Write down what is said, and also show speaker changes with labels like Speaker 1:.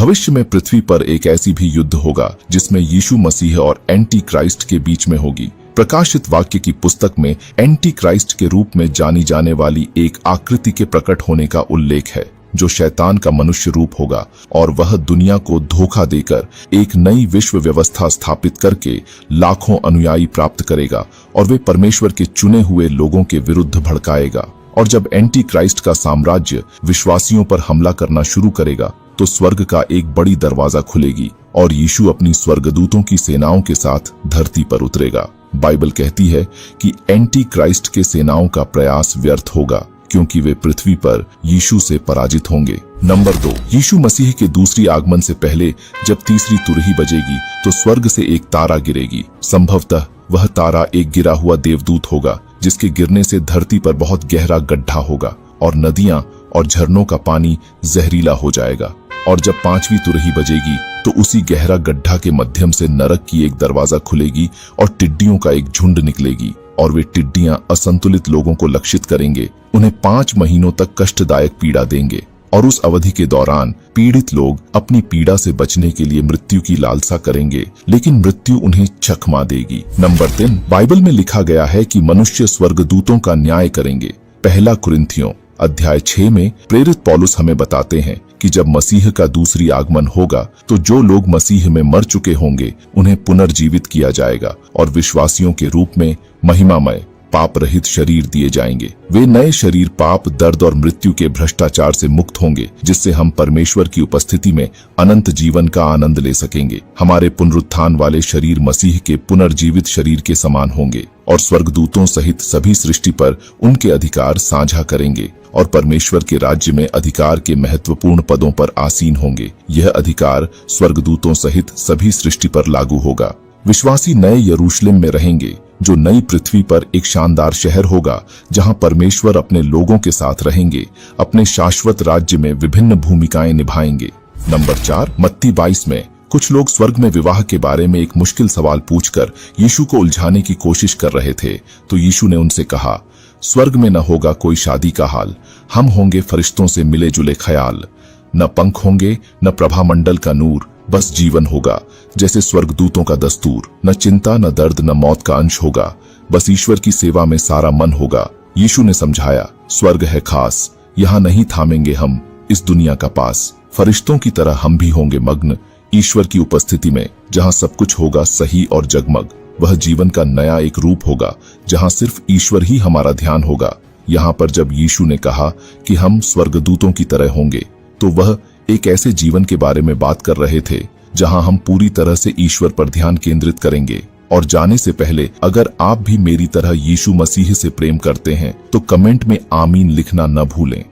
Speaker 1: भविष्य में पृथ्वी पर एक ऐसी भी युद्ध होगा जिसमें यीशु मसीह और एंटी क्राइस्ट के बीच में होगी। प्रकाशित वाक्य की पुस्तक में एंटी क्राइस्ट के रूप में जानी जाने वाली एक आकृति के प्रकट होने का उल्लेख है, जो शैतान का मनुष्य रूप होगा और वह दुनिया को धोखा देकर एक नई विश्व व्यवस्था स्थापित करके लाखों अनुयायी प्राप्त करेगा और वे परमेश्वर के चुने हुए लोगों के विरुद्ध भड़काएगा। और जब एंटी क्राइस्ट का साम्राज्य विश्वासियों पर हमला करना शुरू करेगा तो स्वर्ग का एक बड़ी दरवाजा खुलेगी और यीशु अपनी स्वर्गदूतों की सेनाओं के साथ धरती पर उतरेगा। बाइबल कहती है कि एंटी क्राइस्ट के सेनाओं का प्रयास व्यर्थ होगा क्योंकि वे पृथ्वी पर यीशु से पराजित होंगे। नंबर 2, यीशु मसीह के दूसरी आगमन से पहले जब तीसरी तुरही बजेगी तो स्वर्ग से एक तारा गिरेगी। संभवतः वह तारा एक गिरा हुआ देवदूत होगा जिसके गिरने से धरती पर बहुत गहरा गड्ढा होगा और नदियां और झरनों का पानी जहरीला हो जाएगा। और जब पांचवी तुरही बजेगी तो उसी गहरा गड्ढा के मध्यम से नरक की एक दरवाजा खुलेगी और टिड्डियों का एक झुंड निकलेगी और वे टिड्डियां असंतुलित लोगों को लक्षित करेंगे, उन्हें 5 महीनों तक कष्टदायक पीड़ा देंगे और उस अवधि के दौरान पीड़ित लोग अपनी पीड़ा से बचने के लिए मृत्यु की लालसा करेंगे, लेकिन मृत्यु उन्हें चकमा देगी। नंबर 3, बाइबल में लिखा गया है कि मनुष्य स्वर्गदूतों का न्याय करेंगे। पहला कुरिन्थियों अध्याय 6 में प्रेरित पौलुस हमें बताते हैं कि जब मसीह का दूसरी आगमन होगा तो जो लोग मसीह में मर चुके होंगे उन्हें पुनर्जीवित किया जाएगा और विश्वासियों के रूप में महिमामय पाप रहित शरीर दिए जाएंगे। वे नए शरीर पाप, दर्द और मृत्यु के भ्रष्टाचार से मुक्त होंगे, जिससे हम परमेश्वर की उपस्थिति में अनंत जीवन का आनंद ले सकेंगे। हमारे पुनरुत्थान वाले शरीर मसीह के पुनर्जीवित शरीर के समान होंगे और स्वर्गदूतों सहित सभी सृष्टि पर उनके अधिकार साझा करेंगे और परमेश्वर के राज्य में अधिकार के महत्वपूर्ण पदों पर आसीन होंगे। यह अधिकार स्वर्गदूतों सहित सभी सृष्टि पर लागू होगा। विश्वासी नए यरूशलेम में रहेंगे, जो नई पृथ्वी पर एक शानदार शहर होगा जहां परमेश्वर अपने लोगों के साथ रहेंगे, अपने शाश्वत राज्य में विभिन्न भूमिकाएं निभाएंगे। नंबर 4, मत्ती 22 में कुछ लोग स्वर्ग में विवाह के बारे में एक मुश्किल सवाल पूछकर यीशु को उलझाने की कोशिश कर रहे थे, तो यीशु ने उनसे कहा, स्वर्ग में न होगा कोई शादी का हाल, हम होंगे फरिश्तों से मिले जुले ख्याल। न पंख होंगे न प्रभामंडल का नूर, बस जीवन होगा जैसे स्वर्गदूतों का दस्तूर। न चिंता न दर्द न मौत का अंश होगा, बस ईश्वर की सेवा में सारा मन होगा। यीशु ने समझाया, स्वर्ग है खास, यहाँ नहीं थामेंगे हम इस दुनिया का पास। फरिश्तों की तरह हम भी होंगे मग्न ईश्वर की उपस्थिति में, जहाँ सब कुछ होगा सही और जगमग। वह जीवन का नया एक रूप होगा जहाँ सिर्फ ईश्वर ही हमारा ध्यान होगा। यहाँ पर जब यीशु ने कहा कि हम स्वर्गदूतों की तरह होंगे, तो वह एक ऐसे जीवन के बारे में बात कर रहे थे जहां हम पूरी तरह से ईश्वर पर ध्यान केंद्रित करेंगे। और जाने से पहले अगर आप भी मेरी तरह यीशु मसीह से प्रेम करते हैं तो कमेंट में आमीन लिखना न भूलें।